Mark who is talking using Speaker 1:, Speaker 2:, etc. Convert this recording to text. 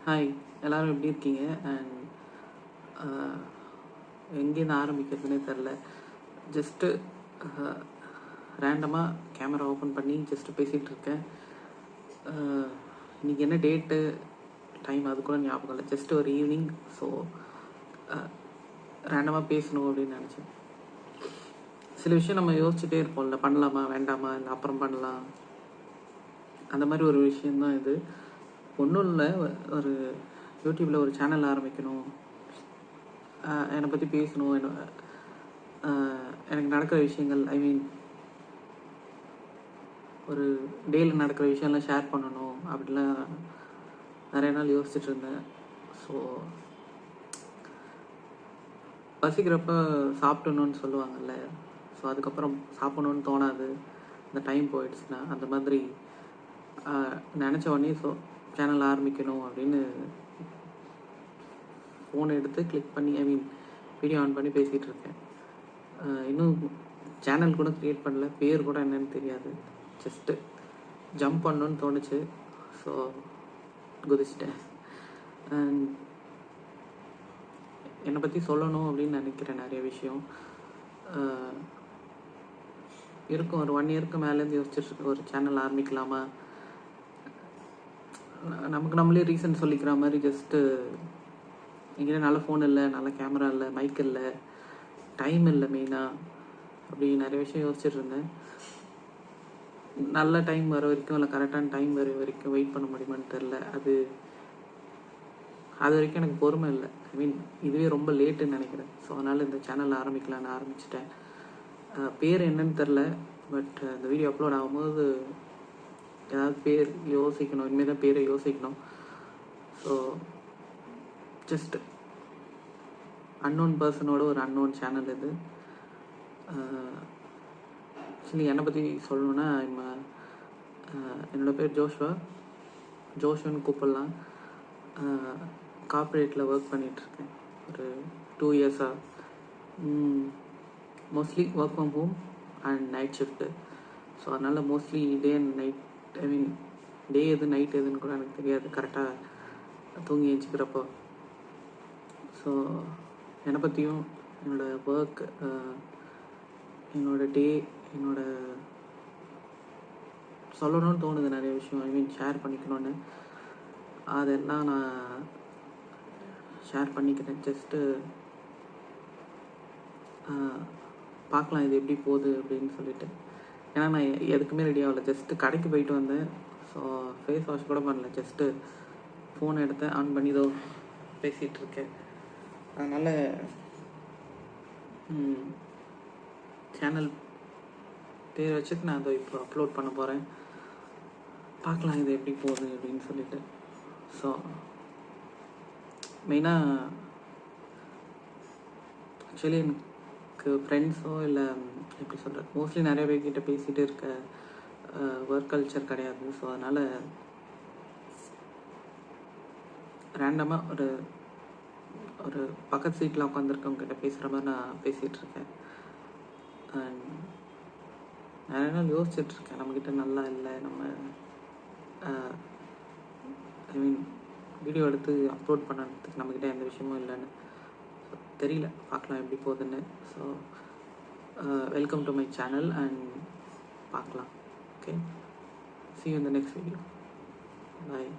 Speaker 1: Hi, எல்லோரும் எப்படி இருக்கீங்க? அண்ட் எங்கேருந்து ஆரம்பிக்கிறதுனே தெரில. ஜஸ்ட்டு ரேண்டமாக கேமரா ஓப்பன் பண்ணி ஜஸ்ட்டு பேசிகிட்டு இருக்கேன். இன்றைக்கி என்ன டேட்டு, டைம் அது கூட ஞாபகம் இல்லை. ஜஸ்ட்டு ஒரு ஈவினிங். ஸோ ரேண்டமாக பேசணும் அப்படின்னு நினச்சேன். சில விஷயம் நம்ம யோசிச்சுட்டே இருப்போம்ல, பண்ணலாமா வேண்டாமா, இல்லை அப்புறம் பண்ணலாம், அந்த மாதிரி ஒரு விஷயந்தான் இது. ஒன்றும் இல்லை, ஒரு யூடியூப்பில் ஒரு சேனல் ஆரம்பிக்கணும், என்னை பற்றி பேசணும், எனக்கு நடக்கிற விஷயங்கள், ஐ மீன் ஒரு டேயில் நடக்கிற விஷயம்லாம் ஷேர் பண்ணணும் அப்படிலாம் நிறைய நாள் யோசிச்சுட்டு இருந்தேன். ஸோ பசிக்கிறப்ப சாப்பிடணுன்னு சொல்லுவாங்கல்ல, ஸோ அதுக்கப்புறம் சாப்பிடணுன்னு தோணாது, அந்த டைம் போயிடுச்சுன்னா. அந்த மாதிரி நினச்ச உடனே ஸோ சேனல் ஆரம்பிக்கணும் அப்படின்னு ஃபோன் எடுத்து கிளிக் பண்ணி, ஐ மீன் வீடியோ ஆன் பண்ணி பேசிகிட்டு இருக்கேன். இன்னும் சேனல் கூட க்ரியேட் பண்ணல, பேர் கூட என்னன்னு தெரியாது. ஜஸ்ட்டு ஜம்ப் பண்ணணுன்னு தோணுச்சு, ஸோ குதிச்சிட்டேன். அண்ட் என்னை பற்றி சொல்லணும் அப்படின்னு நினைக்கிறேன். நிறைய விஷயம் இருக்கும். ஒரு 1 இயருக்கு மேலேருந்து யோசிச்சுட்டு ஒரு சேனல் ஆரம்பிக்கலாமா, நமக்கு நம்மளே ரீசன் சொல்லிக்கிற மாதிரி. ஜஸ்ட்டு எங்கேயும் நல்ல ஃபோன் இல்லை, நல்ல கேமரா இல்லை, மைக் இல்லை, டைம் இல்லை மெயினாக, அப்படி நிறைய விஷயம் யோசிச்சுட்டு இருந்தேன். நல்ல டைம் வர வரைக்கும், இல்லை கரெக்டான டைம் வர வரைக்கும் வெயிட் பண்ண முடியுமான்னு தெரில. அது வரைக்கும் எனக்கு பொறுமை இல்லை. ஐ மீன் இதுவே ரொம்ப லேட்டுன்னு நினைக்கிறேன். ஸோ அதனால் இந்த சேனல் ஆரம்பிக்கலான்னு ஆரம்பிச்சிட்டேன். பேர் என்னன்னு தெரில, பட் இந்த வீடியோ அப்லோட் ஆகும்போது ஏதாவது பேர் யோசிக்கணும். இனிமேல் தான் பேரை யோசிக்கணும். ஸோ ஜஸ்ட் அன்னோன் பர்சனோட ஒரு அன்னோன் சேனல் இது. ஆக்சுவலி என்னை பற்றி சொல்லணுன்னா, என்னோடய பேர் ஜோஷுன்னு கூப்பிடலாம். கார்ப்பரேட்டில் ஒர்க் பண்ணிகிட்ருக்கேன் ஒரு 2 இயர்ஸாக. Mostly work from home and night shift. So அதனால் மோஸ்ட்லி டே அண்ட் நைட், ஐ மீன் டே எது நைட் எதுன்னு கூட எனக்கு தெரியாது கரெக்டாக தூங்கி எழுச்சிக்கிறப்போ. ஸோ என்னை பற்றியும், என்னோடய ஒர்க், என்னோடய டே, சொல்லணும்னு தோணுது நிறைய விஷயம். ஐ மீன் ஷேர் பண்ணிக்கணும்னு, அதெல்லாம் நான் ஷேர் பண்ணிக்கிறேன். ஜஸ்ட்டு பார்க்கலாம் இது எப்படி போகுது அப்படின்னு சொல்லிட்டு. ஏன்னா நான் எதுக்குமே ரெடி ஆகலை. ஜஸ்ட்டு கடைக்கு போயிட்டு வந்தேன். ஸோ ஃபேஸ் வாஷ் கூட பண்ணல. ஜஸ்ட்டு ஃபோன் எடுத்தேன், ஆன் பண்ணி இதோ பேசிகிட்ருக்கேன். அதனால் சேனல் பேர் வச்சுட்டு நான் அதை இப்போ அப்லோட் பண்ண போகிறேன். பார்க்கலாம் இது எப்படி போகுது அப்படின்னு சொல்லிட்டு. ஸோ மெயினாக ஆக்சுவலி எனக்கு ஃப்ரெண்ட்ஸோ இல்லை எப்படி சொல்கிறது, மோஸ்ட்லி நிறைய பேர்கிட்ட பேசிகிட்டு இருக்க ஒர்க் கல்ச்சர் கிடையாது. ஸோ அதனால் ரேண்டமாக ஒரு பக்கத்து சீட்டில் உட்காந்துருக்கவங்க கிட்ட பேசுகிற மாதிரி நான் பேசிகிட்ருக்கேன். அண்ட் நிறைய நாள் யோசிச்சுட்ருக்கேன், நம்மக்கிட்ட நல்லா இல்லை, நம்ம ஐ மீன் வீடியோ எடுத்து அப்லோட் பண்ணுறதுக்கு நம்மக்கிட்ட எந்த விஷயமும் இல்லைன்னு. தெரியல, பார்க்கலாம் எப்படி போகுதுன்னு. So welcome to my channel and பார்க்கலாம். Okay, see you in the next video. Bye.